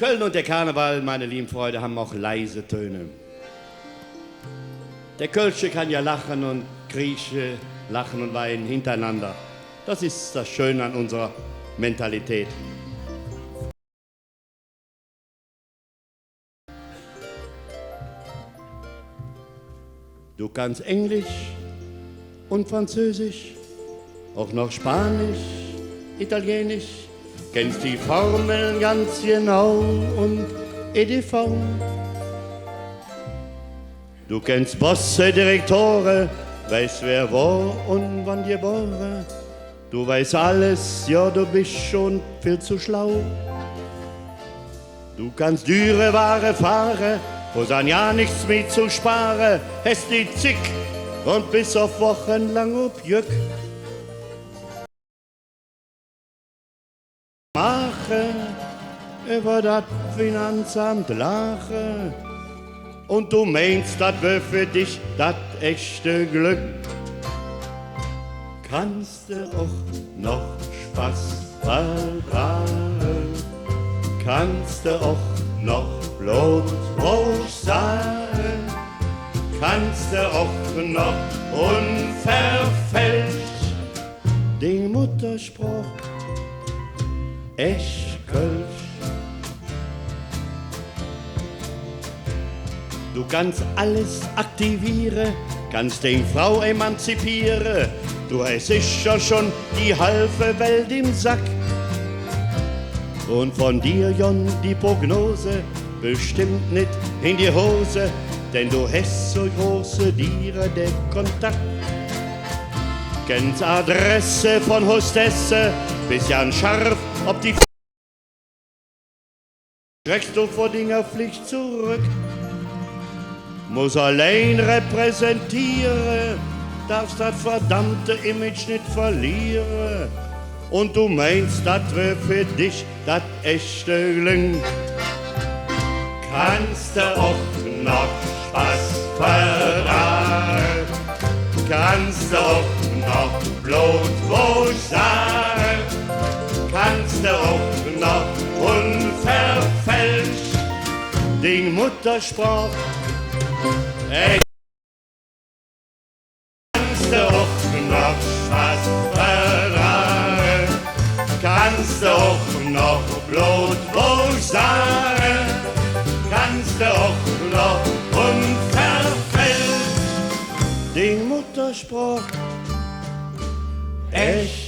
Köln und der Karneval, meine lieben Freunde, haben auch leise Töne. Der Kölsche kann ja lachen und Grieche lachen und weinen hintereinander. Das ist das Schöne an unserer Mentalität. Du kannst Englisch und Französisch, auch noch Spanisch, Italienisch, kennst die Formeln ganz genau und EDV. Du kennst Bosse, Direktore, weißt wer wo und wann geboren. Du weißt alles, ja du bist schon viel zu schlau. Du kannst dürre Ware fahren, wo san ja nichts mit zu sparen. Hast die zick und bis auf Wochen lang ob Jück. Machen über das Finanzamt lachen. Und du meinst, das wär für dich das echte Glück. Kannst du auch noch Spaß vertragen? Kannst du auch noch Blutwurst sagen? Kannst du auch noch unverfälscht den Mutterspruch echt Kölsch? Du kannst alles aktivieren, kannst den Frau emanzipieren. Du hast sicher schon die halbe Welt im Sack. Und von dir, Jon, die Prognose bestimmt nicht in die Hose, denn du hast so große Tiere, der Kontakt. Kennst Adresse von Hostesse, bist ja ein Scharf, ob die schreckst du vor Dinger Pflicht zurück. Muss allein repräsentieren, darfst das verdammte Image nicht verlieren. Und du meinst, das wär für dich das echte Glück. Kannst du auch noch Spaß verraten? Kannst du auch noch Blutwurst sagen? Kannst du auch noch unverfälscht den Mutterspruch echt? Kannst du auch noch Spaß verraten? Kannst du auch noch Blutwurst sagen? Kannst du auch noch unverfälscht den Mutterspruch echt?